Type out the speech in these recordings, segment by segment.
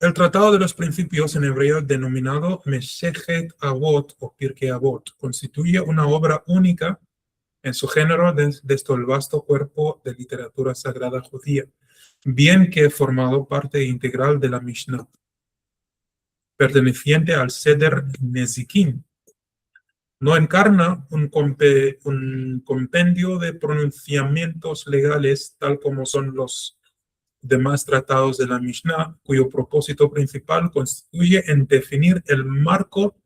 El Tratado de los Principios en hebreo denominado Mesechet Avot o Pirkei Avot constituye una obra única en su género desde el vasto cuerpo de literatura sagrada judía, bien que formado parte integral de la Mishnah, perteneciente al Seder Nezikin. No encarna un compendio de pronunciamientos legales tal como son los demás tratados de la Mishnah, cuyo propósito principal constituye en definir el marco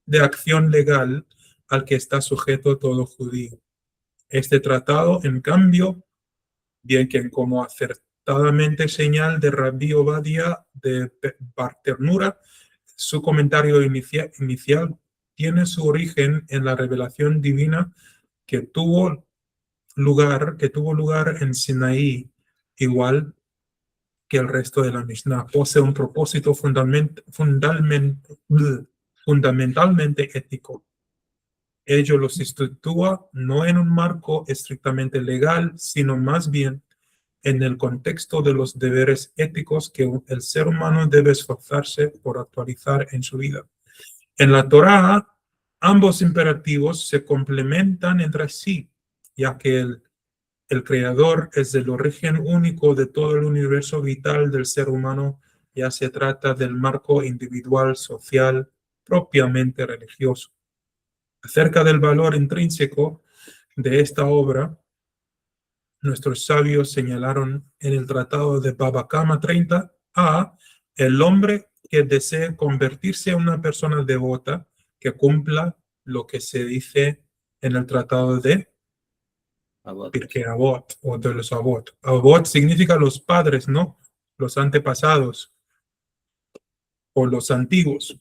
de acción legal al que está sujeto todo judío. Este tratado, en cambio, bien que como acertadamente señal de Rabbi Ovadia de Barternura, su comentario inicial tiene su origen en la revelación divina que tuvo lugar en Sinaí, igual que el resto de la Mishnah. Posee un propósito fundamentalmente ético. Ello lo sitúa no en un marco estrictamente legal, sino más bien en el contexto de los deberes éticos que el ser humano debe esforzarse por actualizar en su vida. En la Torá, ambos imperativos se complementan entre sí, ya que el Creador es el origen único de todo el universo vital del ser humano, ya se trata del marco individual, social, propiamente religioso. Acerca del valor intrínseco de esta obra, nuestros sabios señalaron en el Tratado de Baba Kama 30a, el hombre que desee convertirse en una persona devota que cumpla lo que se dice en el Tratado de Pirkei Avot o de los Avot. Avot significa los padres, ¿no? Los antepasados o los antiguos.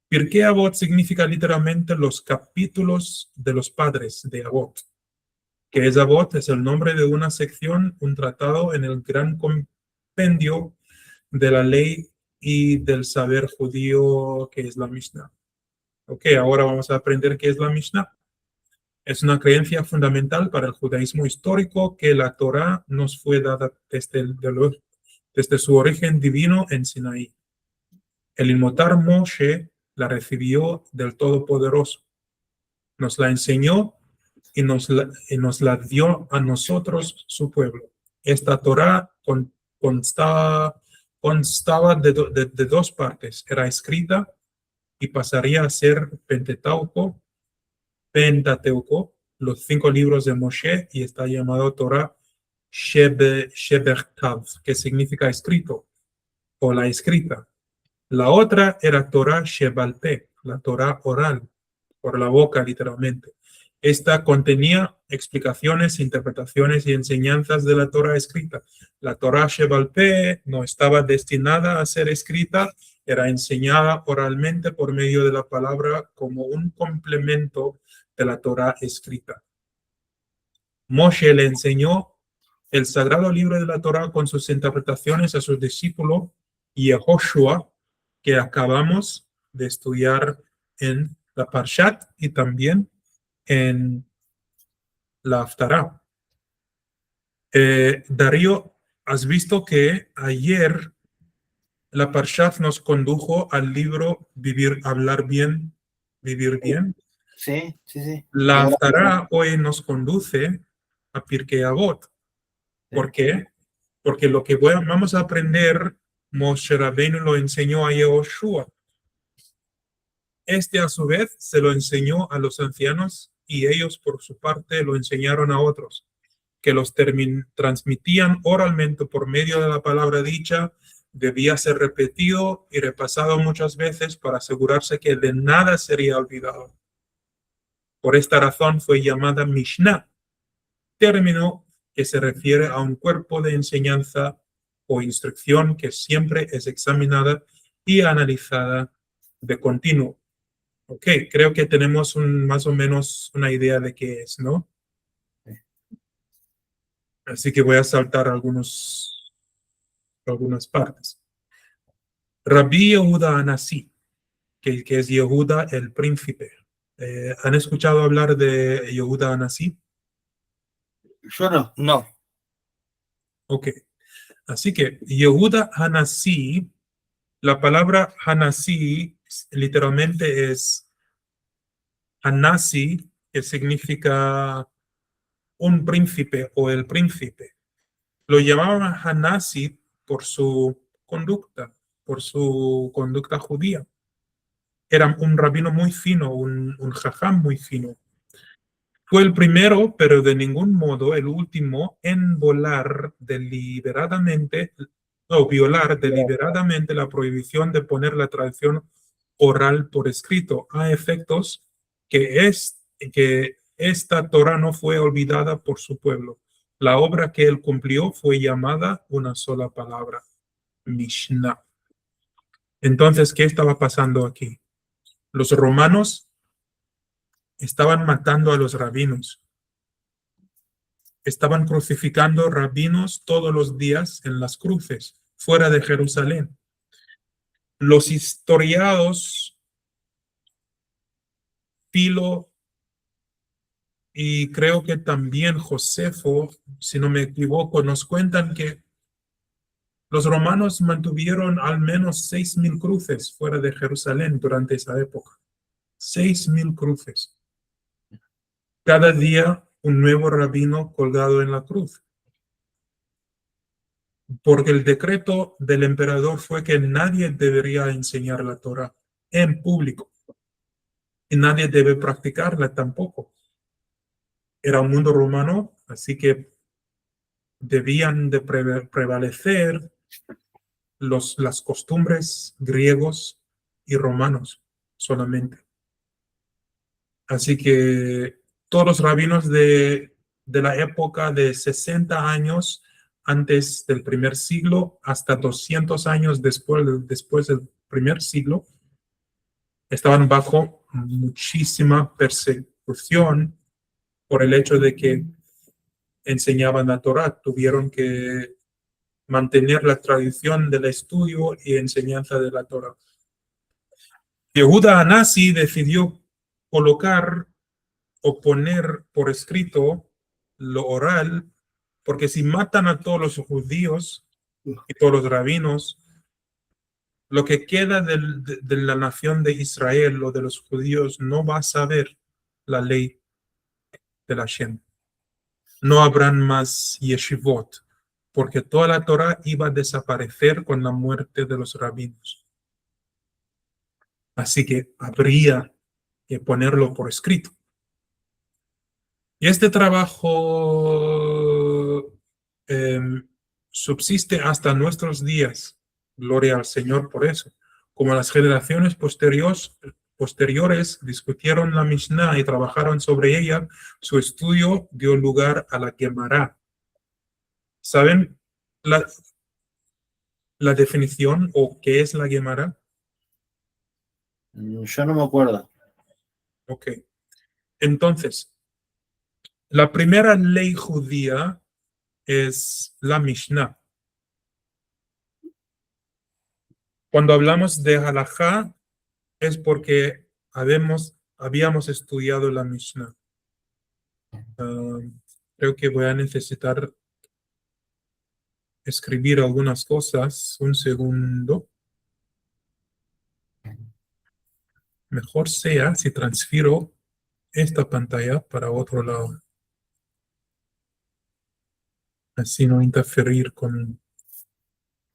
Pirkei Avot significa literalmente los capítulos de los padres de Avot. Que es Avot es el nombre de una sección, un tratado en el gran compendio de la ley y del saber judío que es la Mishnah. Ok, ahora vamos a aprender qué es la Mishnah. Es una creencia fundamental para el judaísmo histórico que la Torá nos fue dada desde su origen divino en Sinaí. El inmortal Moshe la recibió del Todopoderoso, nos la enseñó y nos la dio a nosotros, su pueblo. Esta Torá constaba de dos partes. Era escrita y pasaría a ser Pentateuco, los 5 libros de Moshe, y está llamado Torah Shebertav, que significa escrito o la escrita. La otra era Torah Shebalpe, la Torah oral, por la boca literalmente. Esta contenía explicaciones, interpretaciones y enseñanzas de la Torah escrita. La Torah Shebalpe no estaba destinada a ser escrita, era enseñada oralmente por medio de la palabra como un complemento de la Torah escrita. Moshe le enseñó el sagrado libro de la Torah con sus interpretaciones a su discípulo Yehoshua, que acabamos de estudiar en la Parshat y también en la Haftarah. Darío, has visto que ayer la Parshat nos condujo al libro Hablar bien, vivir bien. Sí, sí, sí. La Haftarah hoy nos conduce a Pirkei Avot. ¿Por qué? Porque lo que vamos a aprender, Moshe Rabbeinu lo enseñó a Yehoshua. Este a su vez se lo enseñó a los ancianos y ellos por su parte lo enseñaron a otros, que los transmitían oralmente por medio de la palabra dicha. Debía ser repetido y repasado muchas veces para asegurarse que de nada sería olvidado. Por esta razón fue llamada Mishnah, término que se refiere a un cuerpo de enseñanza o instrucción que siempre es examinada y analizada de continuo. Ok, creo que tenemos más o menos una idea de qué es, ¿no? Así que voy a saltar algunas partes. Rabbi Yehuda Anasi, que es Yehuda el príncipe. ¿Han escuchado hablar de Yehuda Anasi? Yo no. No. Ok. Así que Yehuda Anasi La palabra Hanasi literalmente es Hanasi, que significa un príncipe o el príncipe. Lo llamaban Hanasi por su conducta judía. Era un rabino muy fino, un jajam muy fino. Fue el primero, pero de ningún modo el último en violar deliberadamente la prohibición de poner la tradición oral por escrito, a efectos que esta Torah no fue olvidada por su pueblo. La obra que él cumplió fue llamada una sola palabra, Mishnah. Entonces, ¿qué estaba pasando aquí? Los romanos estaban matando a los rabinos. Estaban crucificando rabinos todos los días en las cruces, fuera de Jerusalén. Los historiados Filo y creo que también Josefo, si no me equivoco, nos cuentan que los romanos mantuvieron al menos 6.000 cruces fuera de Jerusalén durante esa época. 6.000 cruces. Cada día un nuevo rabino colgado en la cruz. Porque el decreto del emperador fue que nadie debería enseñar la Torah en público. Y nadie debe practicarla tampoco. Era un mundo romano, así que debían de prevalecer las costumbres griegos y romanos solamente. Así que todos los rabinos de la época de 60 años antes del primer siglo hasta 200 años después del primer siglo estaban bajo muchísima persecución por el hecho de que enseñaban la Torá. Tuvieron que mantener la tradición del estudio y enseñanza de la Torá. Yehuda Hanasi decidió colocar o poner por escrito lo oral, porque si matan a todos los judíos y todos los rabinos, lo que queda de la nación de Israel o de los judíos no va a saber la ley de la Shem. No habrán más yeshivot, porque toda la Torah iba a desaparecer con la muerte de los rabinos. Así que habría que ponerlo por escrito. Y este trabajo subsiste hasta nuestros días. Gloria al Señor por eso. Como las generaciones posteriores discutieron la Mishnah y trabajaron sobre ella, su estudio dio lugar a la Gemara. ¿Saben la definición o qué es la Gemara? Yo no me acuerdo. Ok. Entonces, la primera ley judía es la Mishnah. Cuando hablamos de halajá es porque habíamos estudiado la Mishnah. Creo que voy a necesitar escribir algunas cosas. Un segundo. Mejor sea si transfiero esta pantalla para otro lado. Así no interferir con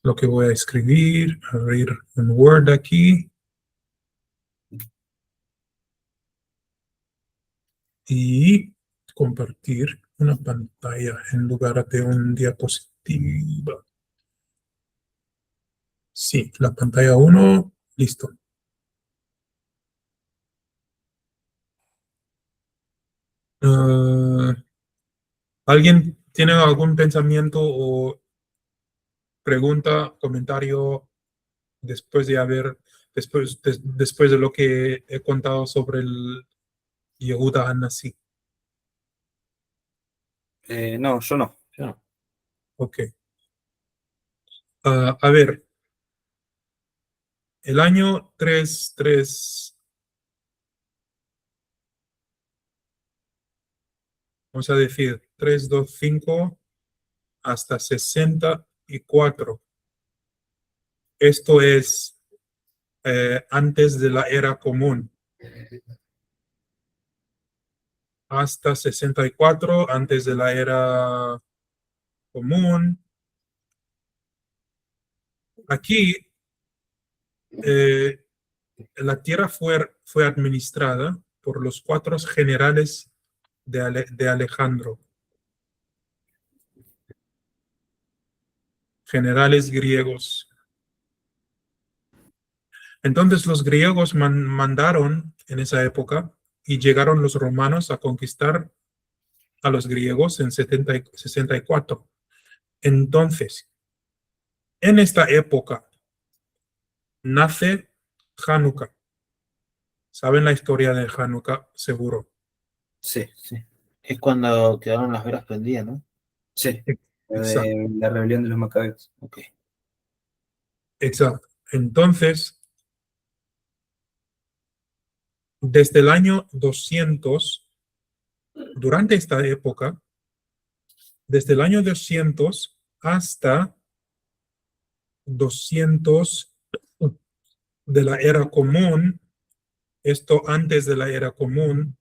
lo que voy a escribir. Abrir un Word aquí. Y compartir una pantalla en lugar de un diapositiva. Sí, la pantalla 1, listo. ¿Alguien tiene algún pensamiento o pregunta, comentario después de lo que he contado sobre el Yehuda Hanasi? No, yo no. Ok. A ver, el año 33, vamos a decir 325 hasta 64. Esto es antes de la era común, hasta 64 antes de la era común. Aquí la tierra fue administrada por los 4 generales de Alejandro, generales griegos. Entonces los griegos mandaron en esa época y llegaron los romanos a conquistar a los griegos en 64. Entonces, en esta época nace Hanukkah. ¿Saben la historia de Hanukkah? Seguro. Sí, sí. Es cuando quedaron las velas prendidas, ¿no? Sí. Exacto. De la rebelión de los macabeos. Ok. Exacto. Entonces, desde el año 200, durante esta época, desde el año 200 hasta 200 de la era común, esto antes de la era común,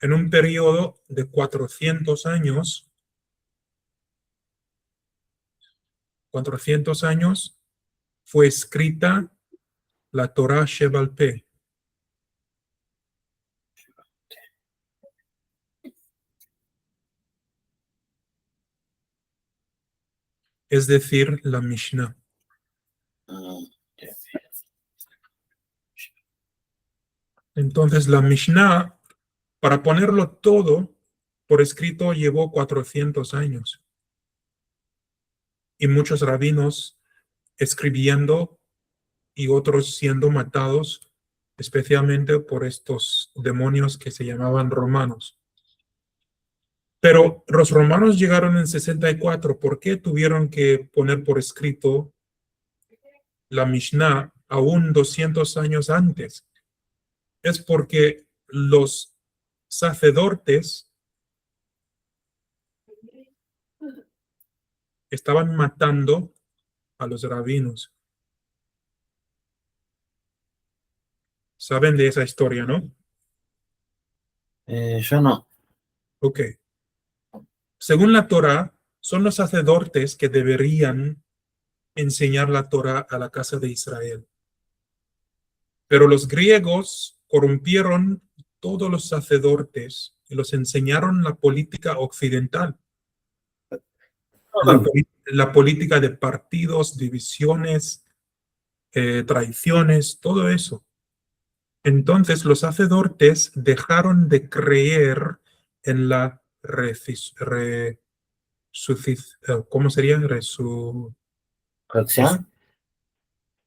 en un periodo de 400 años, 400 años, fue escrita la Torah Shebal Peh. Es decir, la Mishnah. Entonces, la Mishnah, para ponerlo todo por escrito, llevó 400 años. Y muchos rabinos escribiendo y otros siendo matados, especialmente por estos demonios que se llamaban romanos. Pero los romanos llegaron en 64. ¿Por qué tuvieron que poner por escrito la Mishnah aún 200 años antes? Es porque los sacerdotes estaban matando a los rabinos. Saben de esa historia, ¿no? Yo no. Ok. Según la Torah, son los sacerdotes que deberían enseñar la Torah a la casa de Israel. Pero los griegos corrompieron todos los sacerdotes y los enseñaron la política occidental, la política de partidos, divisiones, traiciones, todo eso. Entonces los sacerdotes dejaron de creer en la ¿cómo sería? ¿Corrección?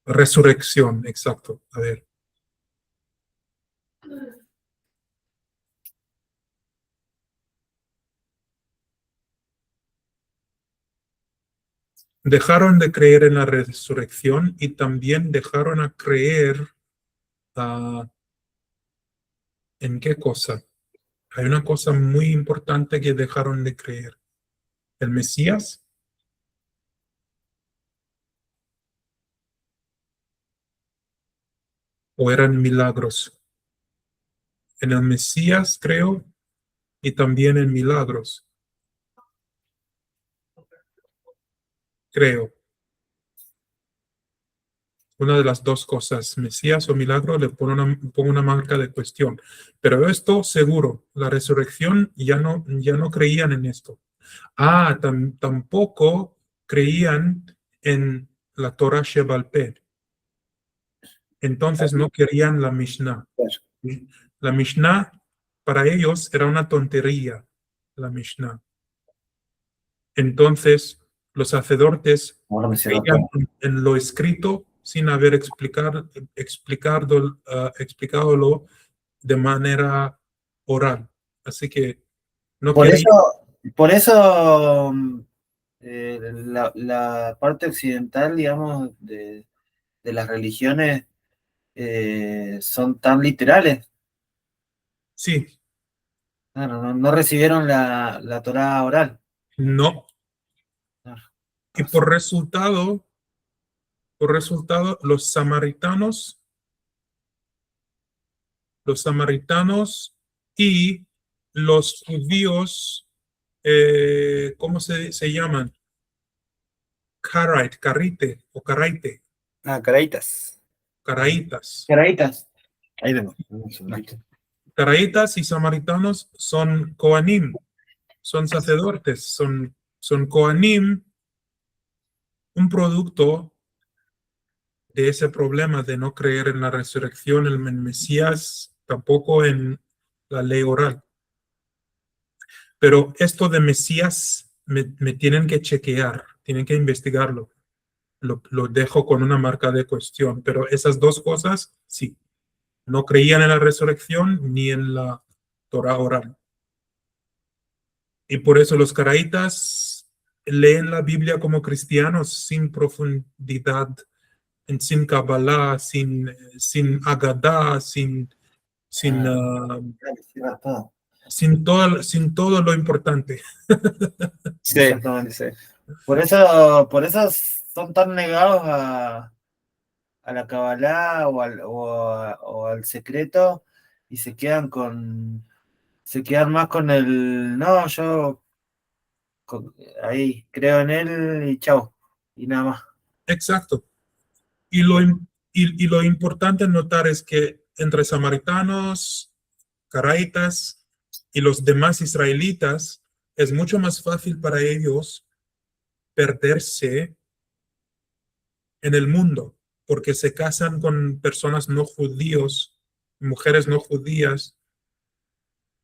Resurrección, exacto. A ver. Dejaron de creer en la resurrección y también dejaron a creer ¿en qué cosa? Hay una cosa muy importante que dejaron de creer. ¿El Mesías? ¿O eran milagros? En el Mesías, creo, y también en milagros. Creo. Una de las dos cosas, Mesías o milagro, le pongo una marca de cuestión. Pero esto seguro, la resurrección ya no creían en esto. Tampoco creían en la Torah Shebal Peh. Entonces no querían la Mishnah. La Mishnah para ellos era una tontería, la Mishnah. Entonces los sacerdotes creían en lo escrito sin haber explicadolo de manera oral. Así que no Por querían. eso la parte occidental, digamos, de las religiones son tan literales. Sí, Claro, no recibieron la Torá oral. no. Claro, Y por resultado, Por resultado, los samaritanos y los judíos, ¿cómo se llaman? Carite o caraite, Ah, caraitas. caraitas. Caraitas. Ahí tengo. Un segundito. Caraitas y samaritanos son Kohanim, son sacerdotes, son Kohanim, un producto de ese problema de no creer en la resurrección, en el Mesías, tampoco en la ley oral. Pero esto de Mesías me tienen que chequear, tienen que investigarlo. Lo dejo con una marca de cuestión, pero esas dos cosas, sí. No creían en la resurrección ni en la Torah oral. Y por eso los caraítas leen la Biblia como cristianos sin profundidad, sin Kabbalah, sin Agadá, sin, ah, sin todo lo importante. Sí. Exactamente, sí. Por eso son tan negados a la Kabbalah o al secreto y se quedan más con no, yo ahí creo en él y chao, y nada más. Exacto. Y lo importante notar es que entre samaritanos, caraítas y los demás israelitas, es mucho más fácil para ellos perderse en el mundo, porque se casan con personas no judíos, mujeres no judías,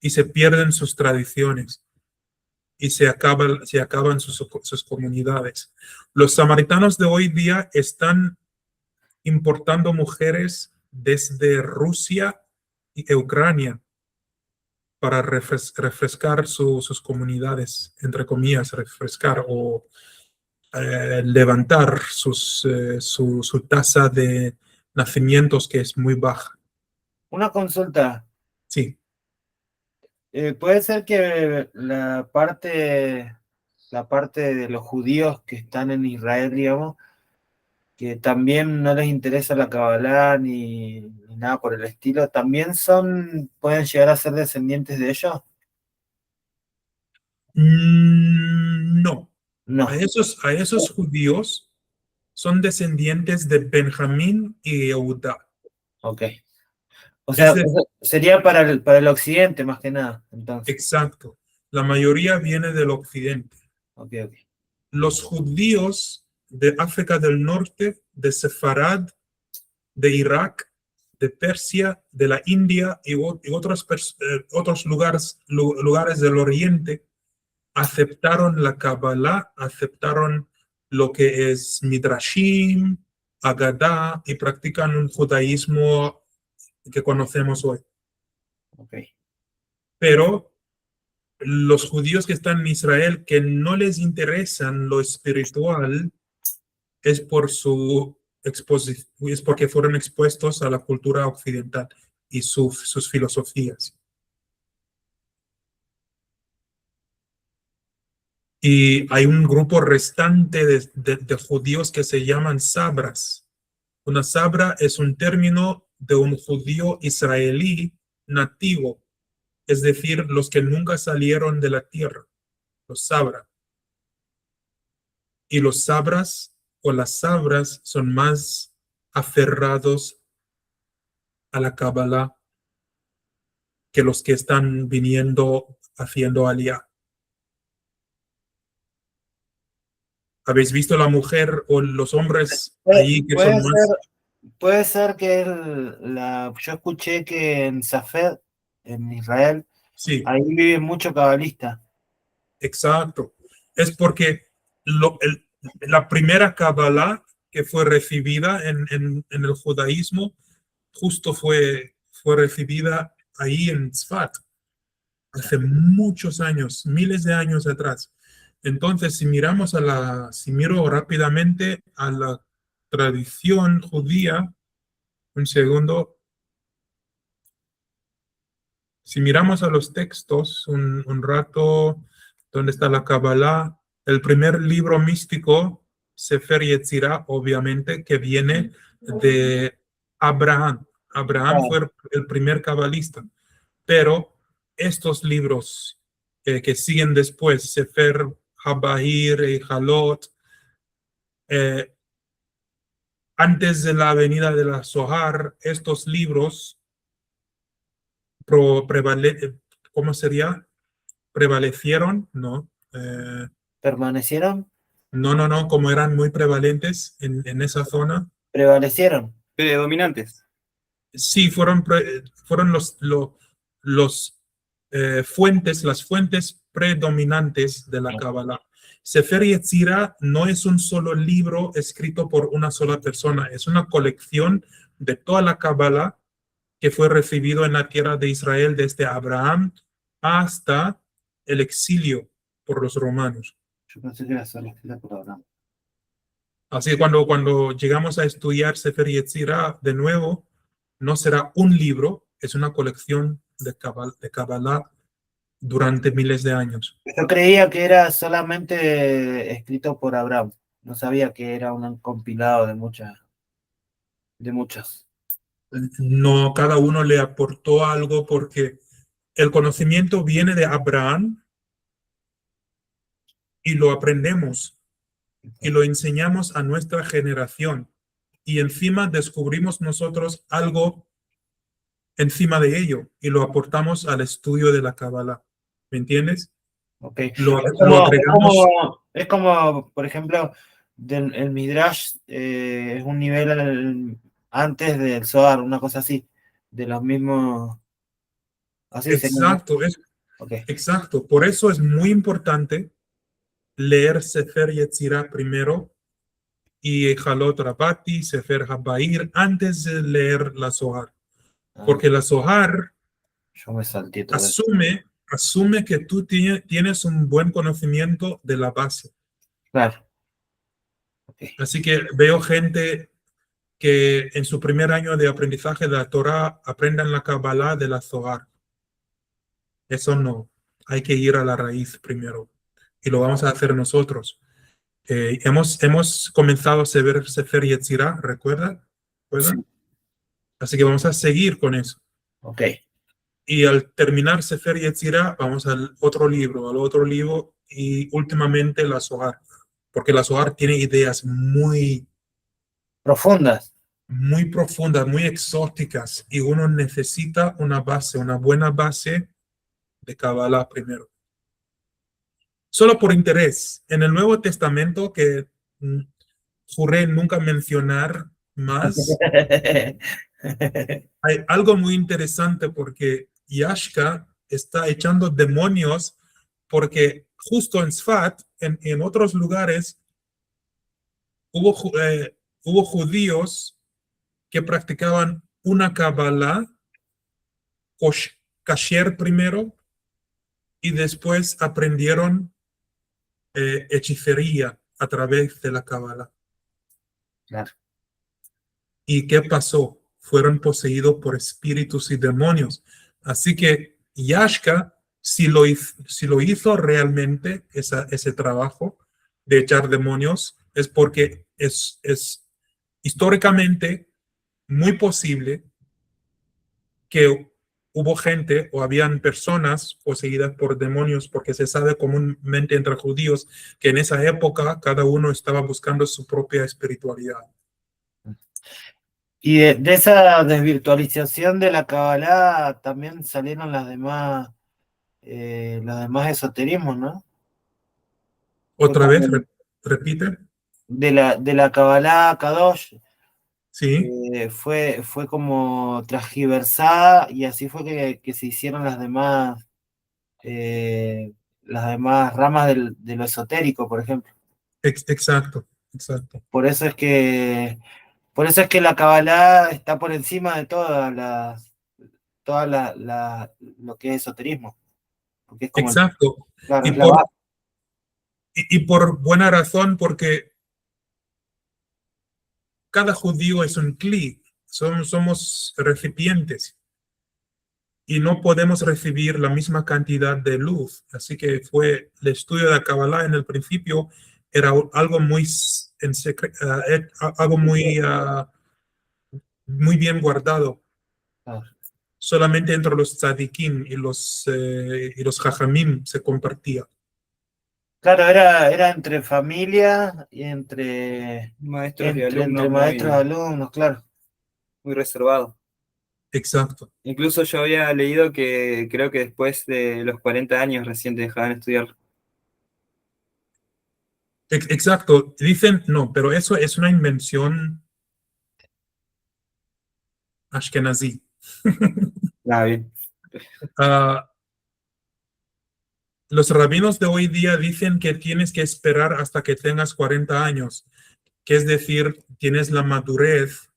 y se pierden sus tradiciones y se acaban sus comunidades. Los samaritanos de hoy día están importando mujeres desde Rusia y Ucrania para refrescar sus comunidades, entre comillas, refrescar o levantar su tasa de nacimientos, que es muy baja. Una consulta. Sí. Puede ser que la parte de los judíos que están en Israel, digamos, que también no les interesa la Kabbalah ni nada por el estilo, ¿también pueden llegar a ser descendientes de ellos? No. No, A esos judíos son descendientes de Benjamín y Eudá. ok. O Es sea, de, eso sería para el occidente más que nada, entonces. exacto. La mayoría viene del occidente. Ok, ok. Los judíos de África del Norte, de Sefarad, de Irak, de Persia, de la India y otros lugares del Oriente aceptaron la Kabbalah, aceptaron lo que es Midrashim, Agadá, y practican un judaísmo que conocemos hoy. Ok. Pero los judíos que están en Israel, que no les interesan lo espiritual, es es porque fueron expuestos a la cultura occidental y sus filosofías. Y hay un grupo restante de judíos que se llaman sabras. Una sabra es un término de un judío israelí nativo, es decir, los que nunca salieron de la tierra, los sabra. Y los sabras o las sabras son más aferrados a la Kabbalah que los que están viniendo haciendo aliyah. ¿Habéis visto la mujer o los hombres ahí que son más? Puede ser que yo escuché que en Safed, en Israel, Sí, ahí vive mucho cabalista. exacto. Es porque la primera Kabbalah que fue recibida en el judaísmo justo fue recibida ahí en Tzfat, hace muchos años, miles de años atrás. Entonces, si miro rápidamente a la tradición judía, un segundo, si miramos a los textos un rato, ¿dónde está la Kabbalah? El primer libro místico Sefer Yetzirah, obviamente, que viene de Abraham. Abraham fue el primer cabalista, pero estos libros que siguen después, Sefer Habahir y Halot, antes de la venida de la Zohar, estos libros ¿cómo sería? ¿Prevalecieron? No. ¿Permanecieron? No, como eran muy prevalentes en esa zona. ¿Prevalecieron? Predominantes. Sí, fueron las fuentes predominantes de la Kabbalah. Sefer Yetzirah no es un solo libro escrito por una sola persona, es una colección de toda la Kabbalah que fue recibido en la tierra de Israel desde Abraham hasta el exilio por los romanos. Yo pensé que era solo escrita por Abraham. Así que cuando llegamos a estudiar Sefer Yetzirah de nuevo, no será un libro, es una colección de Kabbalah durante miles de años. Yo creía que era solamente escrito por Abraham. No sabía que era un compilado de muchas. No, cada uno le aportó algo porque el conocimiento viene de Abraham y lo aprendemos y lo enseñamos a nuestra generación. Y encima descubrimos nosotros algo encima de ello y lo aportamos al estudio de la Kabbalah. ¿Me entiendes? Okay. Lo agregamos. Es como, por ejemplo, el Midrash es un nivel antes del Zohar, una cosa así, de los mismos. Así Exacto, okay. Exacto. Por eso es muy importante leer Sefer Yetzirah primero y Halot Rabati, Sefer Habair, antes de leer la Zohar. Porque la Zohar yo me salté todo asume que tú tienes un buen conocimiento de la base. Claro. Okay. Así que veo gente que en su primer año de aprendizaje de la Torah aprendan la Kabbalah de la Zohar. Eso no. Hay que ir a la raíz primero. Y lo vamos a hacer nosotros. Hemos comenzado a ver Sefer Yetzirah, ¿recuerdan? Sí. Así que vamos a seguir con eso. Ok. Y al terminar Sefer Yetzirah, vamos al otro libro y últimamente la Zohar. Porque la Zohar tiene ideas muy profundas, muy exóticas, y uno necesita una buena base de Kabbalah primero. Solo por interés, en el Nuevo Testamento, que juré nunca mencionar más, hay algo muy interesante porque Yashka está echando demonios porque justo en Sfat, en otros lugares, hubo judíos que practicaban una Kabbalah kasher primero y después aprendieron hechicería a través de la Kabbalah. Claro. ¿Y qué pasó? Fueron poseídos por espíritus y demonios. Así que Yashka, si lo hizo realmente ese trabajo de echar demonios, es porque es históricamente muy posible que hubo gente o habían personas poseídas por demonios, porque se sabe comúnmente entre judíos que en esa época cada uno estaba buscando su propia espiritualidad. Y de esa desvirtualización de la Kabbalah también salieron los demás esoterismos, ¿no? Otra vez, repite. De la Kabbalah Kadosh. Sí. Fue como transgiversada y así fue que se hicieron las demás ramas de lo esotérico, por ejemplo. Exacto. Por eso es que la Kabbalah está por encima de lo que es esoterismo. Porque es como exacto. Claro, y por buena razón, porque cada judío es un kli, somos recipientes y no podemos recibir la misma cantidad de luz. Así que el estudio de la Kabbalah en el principio era algo muy algo muy bien guardado. Ah, Solamente entre los tzadikim y los jajamim se compartía. claro, era entre familia y entre Maestros y alumnos entre maestros y alumnos, claro. muy reservado. Exacto. Incluso yo había leído que creo que después de los 40 años recién te dejaban estudiar. Exacto. Dicen, no, pero eso es una invención ashkenazí. Ah, bien. Ah, los rabinos de hoy día dicen que tienes que esperar hasta que tengas 40 años, que es decir, tienes la madurez.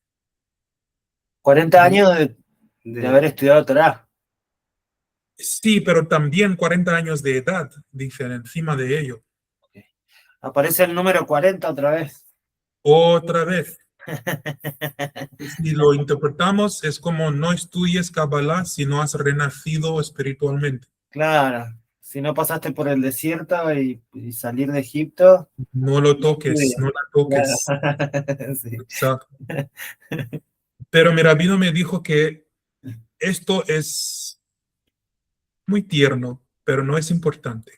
40 años de haber estudiado Torah. Sí, pero también 40 años de edad, dicen encima de ello. Aparece el número 40 otra vez. Otra vez. Si lo interpretamos, es como no estudies Kabbalah si no has renacido espiritualmente. Claro, si no pasaste por el desierto y salir de Egipto. No lo toques, no la toques. Claro. Sí. Exacto. Pero mi rabino me dijo que esto es muy tierno, pero no es importante.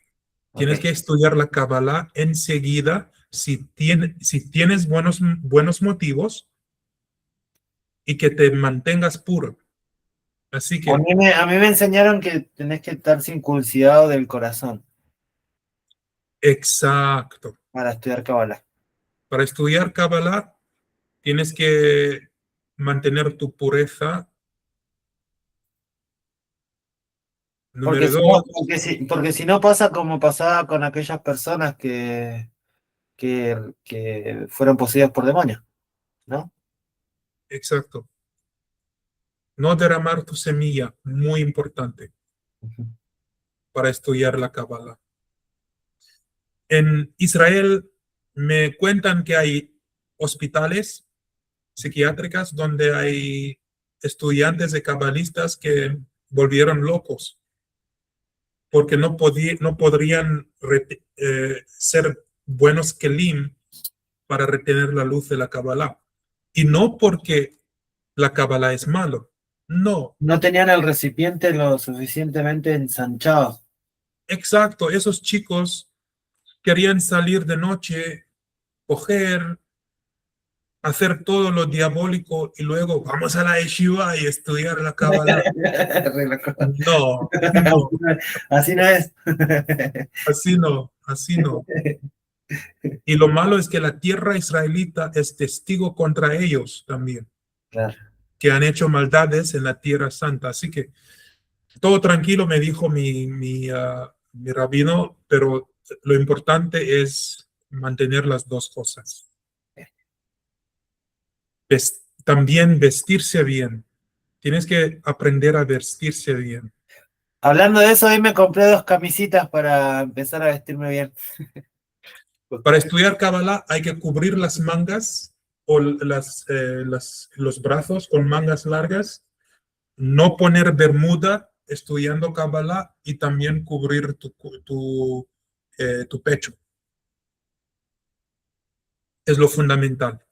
Tienes que estudiar la Kabbalah enseguida si tienes buenos motivos y que te mantengas puro. Así que, A mí me enseñaron que tenés que estar circuncidado del corazón exacto. para estudiar Kabbalah. Para estudiar Kabbalah tienes que mantener tu pureza. Número dos. Porque si no pasa como pasaba con aquellas personas que fueron poseídas por demonios, ¿no? Exacto. No derramar tu semilla, muy importante para estudiar la Kabbalah. En Israel me cuentan que hay hospitales psiquiátricas donde hay estudiantes de cabalistas que volvieron locos porque no podrían ser buenos kelim para retener la luz de la Kabbalah. Y no porque la Kabbalah es malo, no. No tenían el recipiente lo suficientemente ensanchado. Exacto, esos chicos querían salir de noche, coger, hacer todo lo diabólico y luego vamos a la yeshiva y estudiar la Kabbalah. No, no, Así no es. así no, así no. Y lo malo es que la tierra israelita es testigo contra ellos también, Claro. que han hecho maldades en la tierra santa. Así que todo tranquilo, me dijo mi rabino, pero lo importante es mantener las dos cosas. También vestirse bien. Tienes que aprender a vestirse bien. Hablando de eso, hoy me compré 2 camisitas para empezar a vestirme bien. Para estudiar Kabbalah hay que cubrir las mangas o los brazos con mangas largas, no poner bermuda estudiando Kabbalah y también cubrir tu pecho. Es lo fundamental.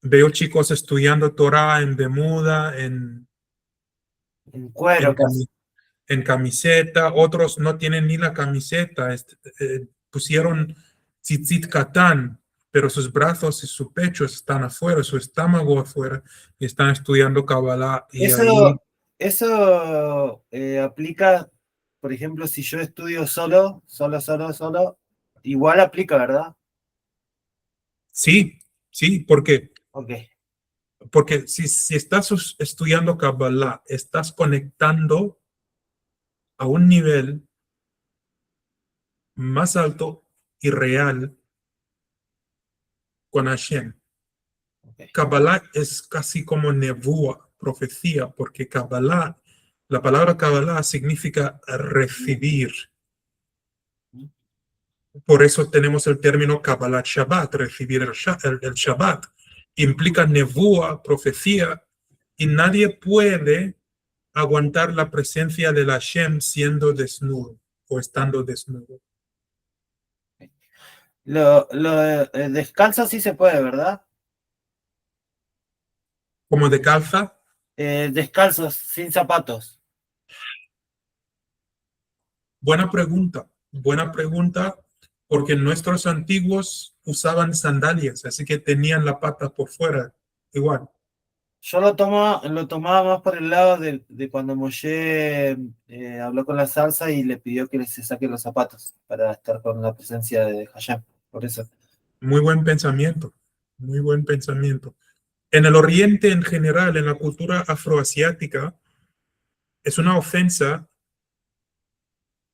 Veo chicos estudiando Torah en bermuda, en cuero. en camiseta, otros no tienen ni la camiseta, pusieron tzitzit katán, pero sus brazos y su pecho están afuera, su estómago afuera, y están estudiando Kabbalah. Y Eso aplica, por ejemplo, si yo estudio solo, igual aplica, ¿verdad? Sí, porque Okay. porque si estás estudiando Kabbalah, estás conectando a un nivel más alto y real con Hashem. Kabbalah es casi como nebuá, profecía, porque Kabbalah, la palabra Kabbalah significa recibir. Por eso tenemos el término Kabbalah Shabbat, recibir el Shabbat. Implica nebuá, profecía, y nadie puede aguantar la presencia del Hashem siendo desnudo o estando desnudo. Descalzo sí se puede, ¿verdad? Como de calza. Descalzos, sin zapatos. Buena pregunta, porque nuestros antiguos usaban sandalias, así que tenían la pata por fuera, igual. Yo lo tomaba más por el lado de cuando Moshe habló con la salsa y le pidió que se saque los zapatos para estar con la presencia de Hashem. Por eso. Muy buen pensamiento, muy buen pensamiento. En el Oriente en general, en la cultura afroasiática, es una ofensa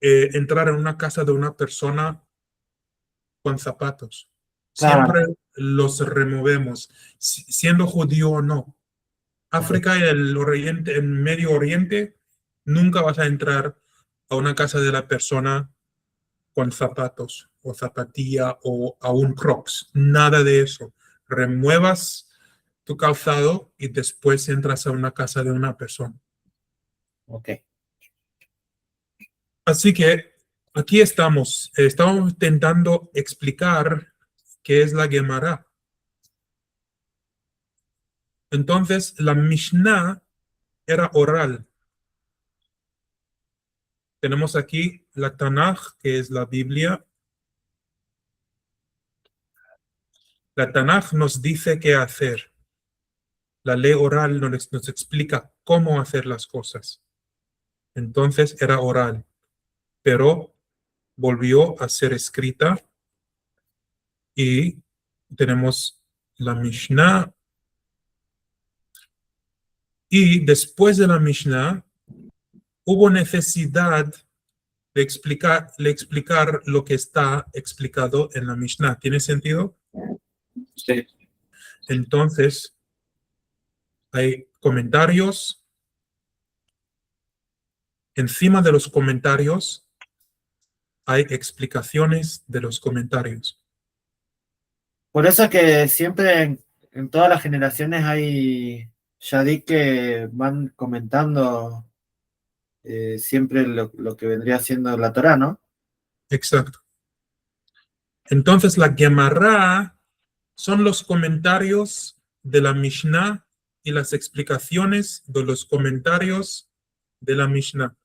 entrar en una casa de una persona con zapatos. Claro. Siempre los removemos, siendo judío o no. África y el Oriente, en Medio Oriente, nunca vas a entrar a una casa de la persona con zapatos o zapatilla o a un Crocs. Nada de eso. Remuevas tu calzado y después entras a una casa de una persona. Ok. Así que aquí estamos. Estamos intentando explicar qué es la Gemara. Entonces, la Mishnah era oral. Tenemos aquí la Tanaj, que es la Biblia. La Tanaj nos dice qué hacer. La ley oral nos explica cómo hacer las cosas. Entonces era oral, pero volvió a ser escrita y tenemos la Mishnah. Y después de la Mishnah, hubo necesidad de explicar lo que está explicado en la Mishnah. ¿Tiene sentido? Sí. Entonces, hay comentarios. Encima de los comentarios hay explicaciones de los comentarios. Por eso es que siempre en todas las generaciones hay Yadik que van comentando siempre lo que vendría siendo la Torá, ¿no? Exacto. Entonces, la Gemara son los comentarios de la Mishnah y las explicaciones de los comentarios de la Mishnah.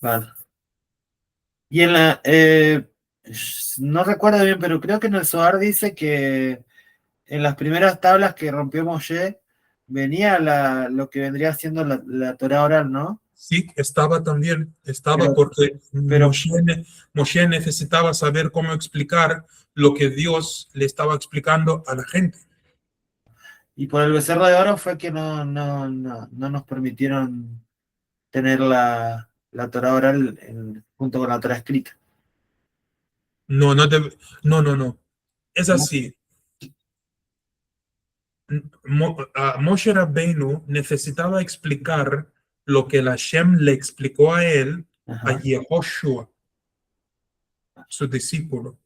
Claro. Y no recuerdo bien, pero creo que en el Zohar dice que en las primeras tablas que rompió Moshe venía lo que vendría siendo la Torá oral, ¿no? Sí, estaba Pero, porque pero, Moshe necesitaba saber cómo explicar lo que Dios le estaba explicando a la gente. y por el becerro de oro fue que no nos permitieron tener la Torá oral junto con la Torá escrita. No, no. Es ¿No? así. Moshe Rabbeinu necesitaba explicar lo que el Hashem le explicó a él, a Ajá. Yehoshua, su discípulo.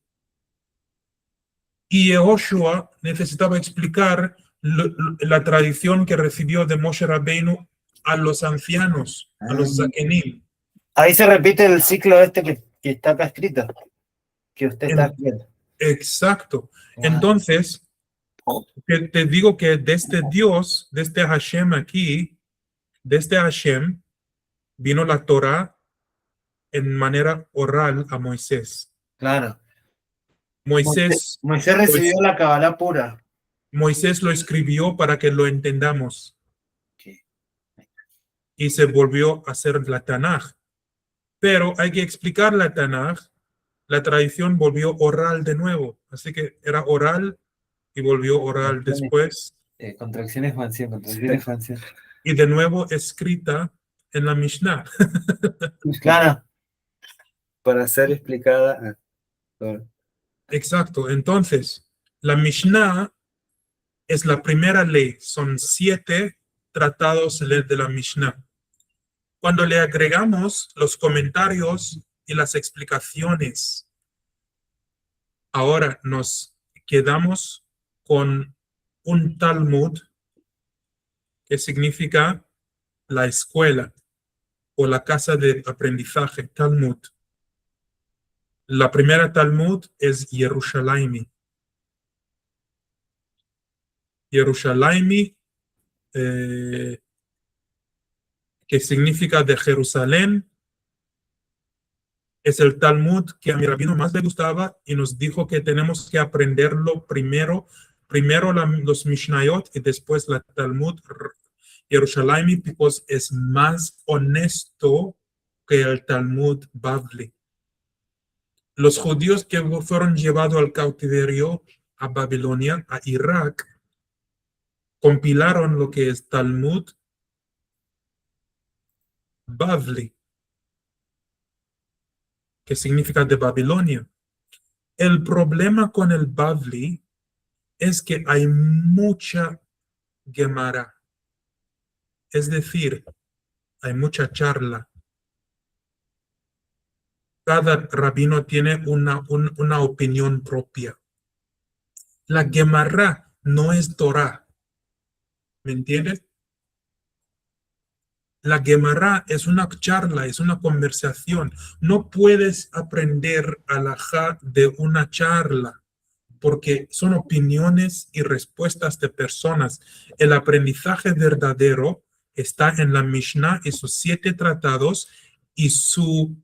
Y Yehoshua necesitaba explicar la tradición que recibió de Moshe Rabbeinu a los ancianos, a los zakenim. Ahí se repite el ciclo este que está acá escrito, que usted está viendo. Exacto. Wow. Entonces, te digo que desde Dios, desde Hashem aquí, desde Hashem, vino la Torah en manera oral a Moisés. Claro. Moisés, Moisés recibió la Kabbalah pura. Moisés lo escribió para que lo entendamos Okay. y se volvió a hacer la Tanaj. Pero hay que explicar la Tanaj. La tradición volvió oral de nuevo. Así que era oral y volvió oral después. Contracciones expansión. Y de nuevo escrita en la Mishnah. Claro. Para ser explicada. Exacto. Entonces, la Mishnah es la primera ley. Son 7 tratados de la Mishnah. Cuando le agregamos los comentarios y las explicaciones, ahora nos quedamos con un Talmud, que significa la escuela o la casa de aprendizaje, Talmud. La primera Talmud es Yerushalaymi. Yerushalaymi, que significa de Jerusalén, es el Talmud que a mi rabino más le gustaba y nos dijo que tenemos que aprenderlo primero los Mishnayot y después la Talmud Yerushalaymi, porque es más honesto que el Talmud Bavli. Los judíos que fueron llevados al cautiverio a Babilonia, a Irak, compilaron lo que es Talmud Bavli, que significa de Babilonia. El problema con el Bavli es que hay mucha Gemara, es decir, hay mucha charla. Cada rabino tiene una opinión propia. La Gemara no es Torah, ¿me entiendes? La Gemara es una charla, es una conversación. No puedes aprender alajá de una charla, porque son opiniones y respuestas de personas. El aprendizaje verdadero está en la Mishnah y sus 7 tratados y sus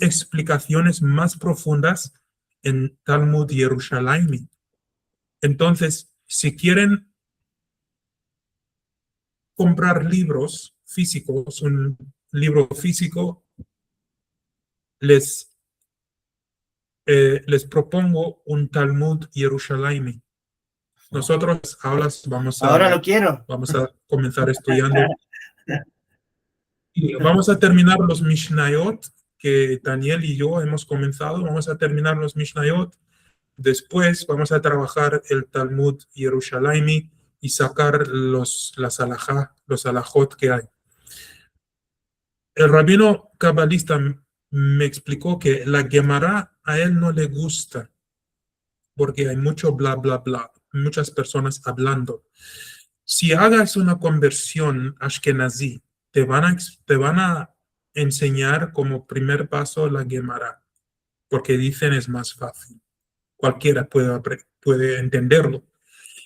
explicaciones más profundas en Talmud Yerushalaymi. Entonces, si quieren comprar libros físicos, un libro físico, les propongo un Talmud Yerushalaymi. Nosotros Ahora lo quiero. vamos a comenzar estudiando. Y vamos a terminar los Mishnayot, que Daniel y yo hemos comenzado. Vamos a terminar los Mishnayot. Después vamos a trabajar el Talmud Yerushalaymi y sacar los alajot que hay. El rabino cabalista me explicó que la Gemara a él no le gusta porque hay mucho bla, bla, bla, muchas personas hablando. Si hagas una conversión ashkenazí, te van a enseñar como primer paso la Gemara, porque dicen es más fácil. Cualquiera puede entenderlo.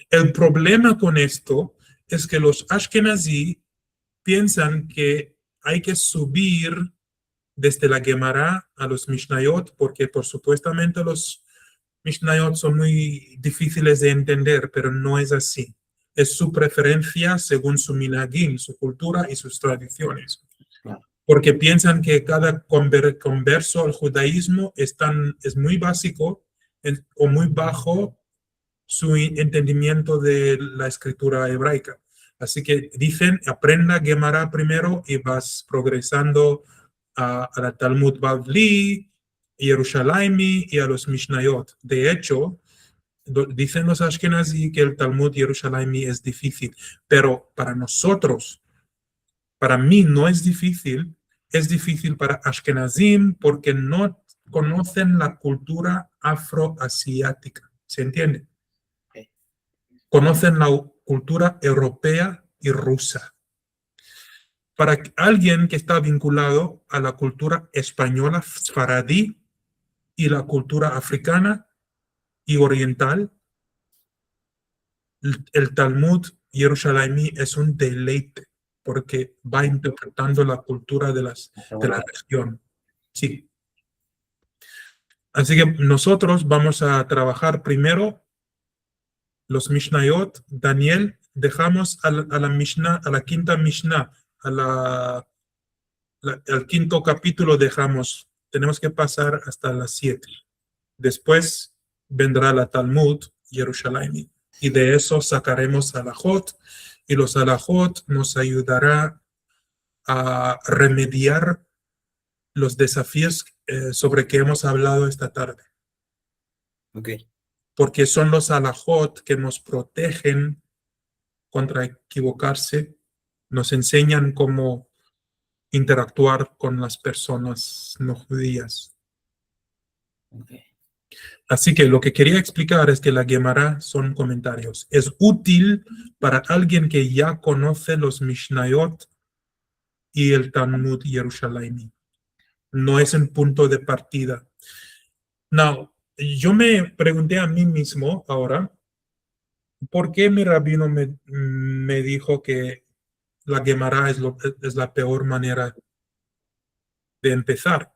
El problema con esto es que los ashkenazí piensan que hay que subir desde la Gemara a los Mishnayot, porque por supuestamente los Mishnayot son muy difíciles de entender, pero no es así. Es su preferencia según su minhagim, su cultura y sus tradiciones. Porque piensan que cada converso al judaísmo es muy básico o muy bajo su entendimiento de la escritura hebraica. Así que dicen, aprenda Gemara primero y vas progresando a la Talmud Bavli, Yerushalaymi y a los Mishnayot. De hecho, dicen los Ashkenazí que el Talmud Yerushalaymi es difícil, pero para nosotros, para mí no es difícil para Ashkenazim porque no conocen la cultura afroasiática. ¿Se entiende? Conocen la cultura europea y rusa. Para alguien que está vinculado a la cultura española, sfaradí, y la cultura africana y oriental, el Talmud Yerushalaymi es un deleite, porque va interpretando la cultura de la región. Sí. Así que nosotros vamos a trabajar primero los Mishnayot. Daniel, dejamos a la Mishnah, a la quinta Mishnah, al quinto capítulo dejamos. Tenemos que pasar hasta las 7. Después vendrá la Talmud Yerushalaymi. Y de eso sacaremos alajot. Y los alajot nos ayudará a remediar los desafíos sobre que hemos hablado esta tarde. Okay. Porque son los alajot que nos protegen contra equivocarse, nos enseñan cómo interactuar con las personas no judías. Okay. Así que lo que quería explicar es que la Gemara son comentarios. Es útil para alguien que ya conoce los Mishnayot y el Talmud Yerushalaymi. no es un punto de partida. Now, yo me pregunté a mí mismo ahora, ¿por qué mi rabino me dijo que la Gemara es la peor manera de empezar?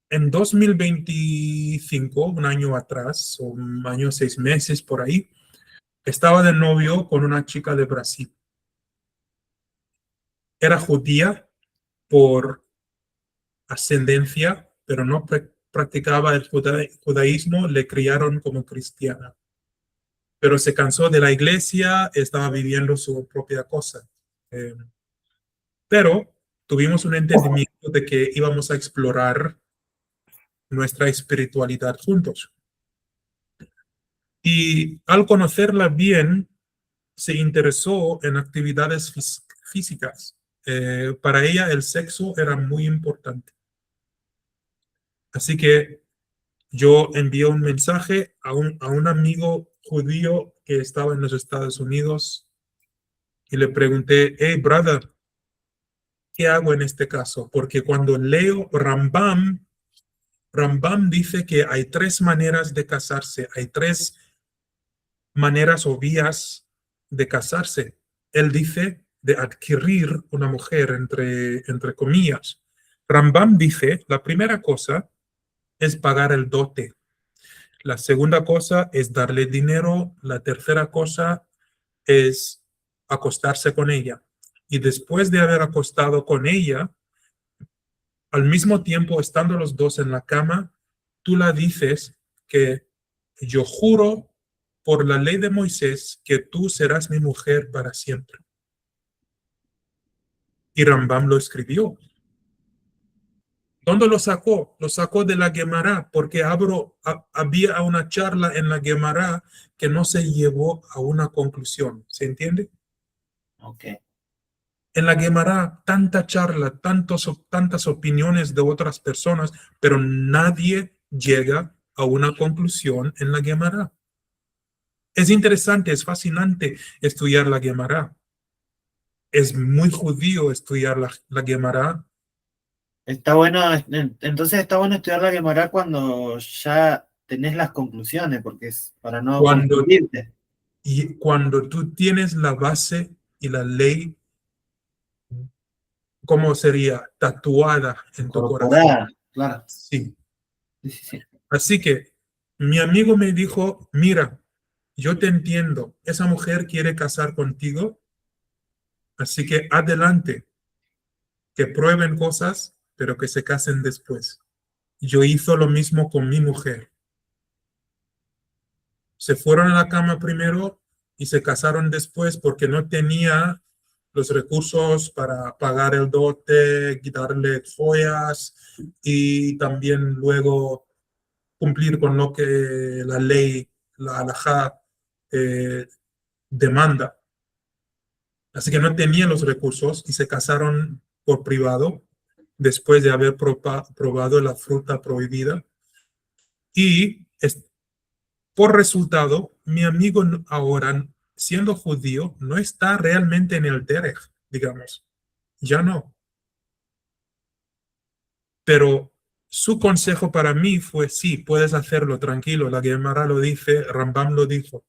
En 2025, un año atrás, o un año 6 meses por ahí, estaba de novio con una chica de Brasil. Era judía por ascendencia, pero no practicaba el judaísmo, le criaron como cristiana. Pero se cansó de la iglesia, estaba viviendo su propia cosa. Pero tuvimos un entendimiento de que íbamos a explorar nuestra espiritualidad juntos. Y al conocerla bien, se interesó en actividades físicas. Para ella el sexo era muy importante. Así que yo envié un mensaje a un amigo judío que estaba en los Estados Unidos y le pregunté, hey, brother, ¿qué hago en este caso? Porque cuando leo Rambam dice que hay 3 maneras de casarse, hay 3 maneras o vías de casarse. Él dice de adquirir una mujer, entre comillas. Rambam dice, la primera cosa es pagar el dote. La segunda cosa es darle dinero. La tercera cosa es acostarse con ella. Y después de haber acostado con ella, al mismo tiempo, estando los dos en la cama, tú la dices que yo juro por la ley de Moisés que tú serás mi mujer para siempre. Y Rambam lo escribió. ¿Dónde lo sacó? Lo sacó de la Gemara, porque había una charla en la Gemara que no se llevó a una conclusión. ¿Se entiende? Ok. En la Gemara, tanta charla, tantas opiniones de otras personas, pero nadie llega a una conclusión en la Gemara. Es interesante, es fascinante estudiar la Gemara. Es muy judío estudiar la Gemara. Está bueno, entonces está bueno estudiar la Gemara cuando ya tenés las conclusiones, porque es para no confundirte. Y cuando tú tienes la base y la ley, ¿cómo sería? Tatuada en tu corazón. Claro. Sí. Sí. Así que mi amigo me dijo, mira, yo te entiendo, esa mujer quiere casar contigo, así que adelante, que prueben cosas, pero que se casen después. Yo hice lo mismo con mi mujer. Se fueron a la cama primero y se casaron después porque no tenía los recursos para pagar el dote, quitarle joyas y también luego cumplir con lo que la ley, la halajá, demanda. Así que no tenían los recursos y se casaron por privado después de haber probado la fruta prohibida. Y por resultado, mi amigo ahora, siendo judío, no está realmente en el derech, digamos. Ya no. Pero su consejo para mí fue, sí, puedes hacerlo, tranquilo. La Gemara lo dice, Rambam lo dijo.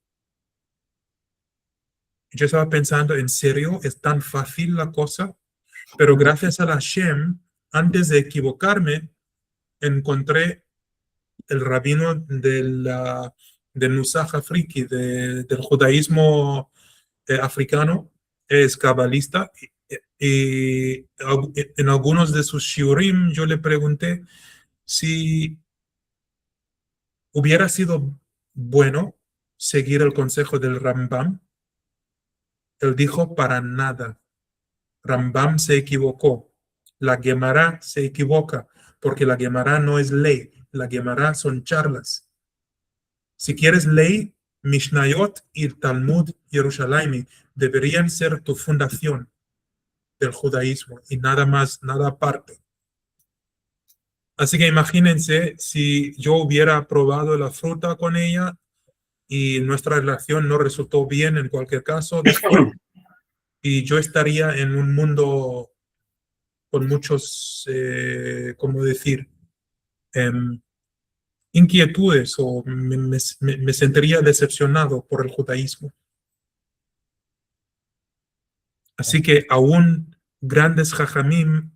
Yo estaba pensando, ¿en serio es tan fácil la cosa? Pero gracias a la Hashem, antes de equivocarme, encontré el rabino del Nusach Afriki, del judaísmo africano, es cabalista, y en algunos de sus shiurim yo le pregunté si hubiera sido bueno seguir el consejo del Rambam. Él dijo, para nada. Rambam se equivocó. La Gemara se equivoca, porque la Gemara no es ley. La Gemara son charlas. Si quieres ley, Mishnayot y Talmud Yerushalayim deberían ser tu fundación del judaísmo y nada más, nada aparte. Así que imagínense si yo hubiera probado la fruta con ella y nuestra relación no resultó bien en cualquier caso después, y yo estaría en un mundo con muchos, ¿cómo decir? Inquietudes o me sentiría decepcionado por el judaísmo. Así que aún grandes jajamim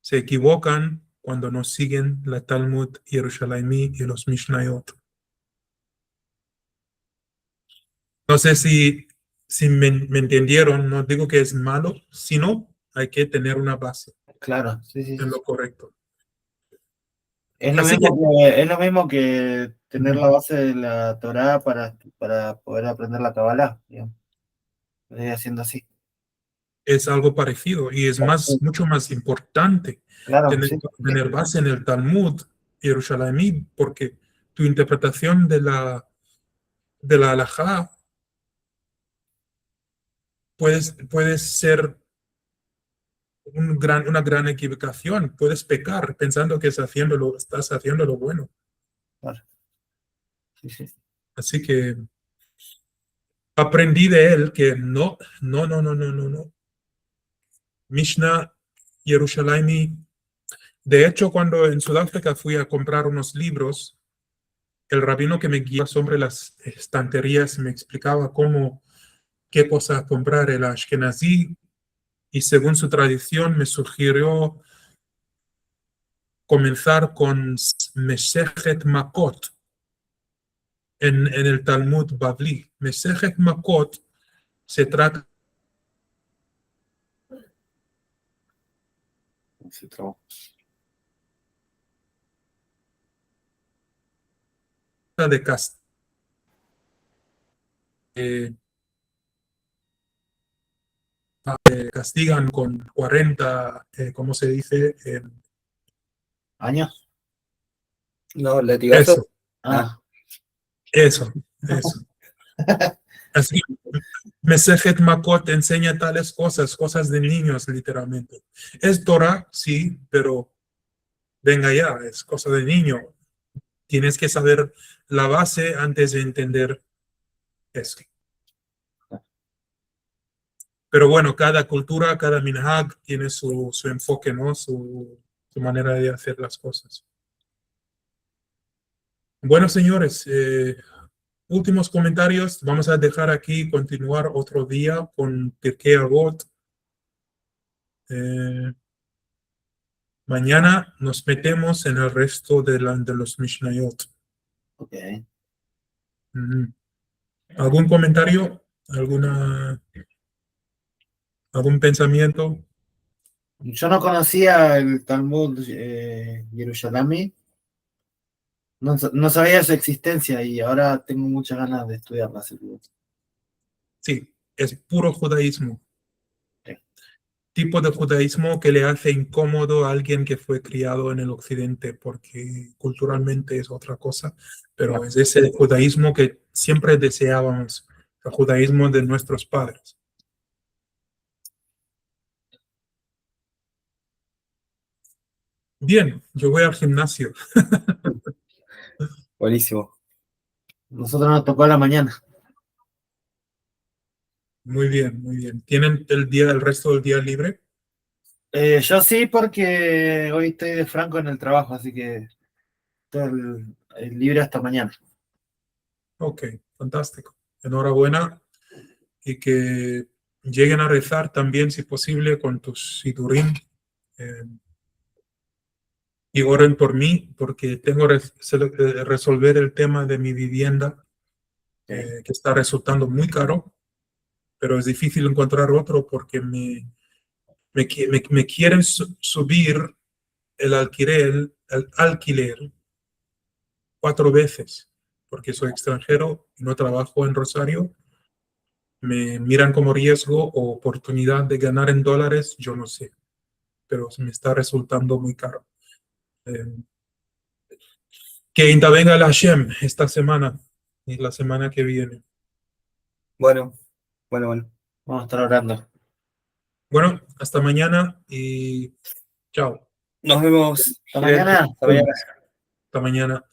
se equivocan cuando no siguen la Talmud Yerushalayimí y los Mishnayot. No sé si me entendieron, no digo que es malo, sino hay que tener una base Claro, sí, sí, en sí. lo correcto. Es lo Así mismo que tener la base de la Torá para poder aprender la Kabbalah, digamos. Vendría siendo así. es algo parecido y es mucho más importante Claro, tener, sí. tener base en el Talmud Yerushalayimí, porque tu interpretación de la halajá puede ser una gran equivocación. Puedes pecar pensando que estás haciendo lo bueno. Claro. Sí, sí. Así que aprendí de él que no. Mishnah Yerushalayimí. De hecho, cuando en Sudáfrica fui a comprar unos libros, el rabino que me guía sobre las estanterías me explicaba qué cosas comprar el Ashkenazí, y según su tradición me sugirió comenzar con Mesechet Makot en el Talmud Bavli. Mesechet Makot se trata Sí, trabajo. de eh, castigan con 40, ¿cómo se dice? ¿Años? No, latigazo. Eso, Ah, eso. Así que Mesejet Makot enseña tales cosas de niños, literalmente. Es Torah, sí, pero venga ya, es cosa de niño. Tienes que saber la base antes de entender eso. Pero bueno, cada cultura, cada minhag tiene su enfoque, ¿no? Su manera de hacer las cosas. Bueno, señores, últimos comentarios. Vamos a dejar aquí continuar otro día con Pirkei Avot. Mañana nos metemos en el resto de los Mishnayot. ok. Ujú. ¿Algún comentario? ¿Algún pensamiento? Yo no conocía el Talmud Yerushalami, no sabía su existencia y ahora tengo muchas ganas de estudiarla. Sí, es puro judaísmo. Sí. Tipo de judaísmo que le hace incómodo a alguien que fue criado en el occidente, porque culturalmente es otra cosa, pero es ese judaísmo que siempre deseábamos, el judaísmo de nuestros padres. Bien, yo voy al gimnasio. Buenísimo. Nosotros nos tocó a la mañana. Muy bien, muy bien. ¿Tienen el resto del día libre? Yo sí, porque hoy estoy de franco en el trabajo, así que estoy libre hasta mañana. Ok, fantástico. Enhorabuena y que lleguen a rezar también, si posible, con tus sidurim. Y oren por mí, porque tengo que resolver el tema de mi vivienda, que está resultando muy caro, pero es difícil encontrar otro porque me quieren subir el alquiler 4 veces, porque soy extranjero y no trabajo en Rosario. Me miran como riesgo o oportunidad de ganar en dólares, yo no sé, pero me está resultando muy caro. Eh, que intervenga el Hashem esta semana y la semana que viene. Bueno. Vamos a estar orando. Bueno, hasta mañana y chao. Nos vemos. Hasta mañana. Hasta mañana. Hasta mañana.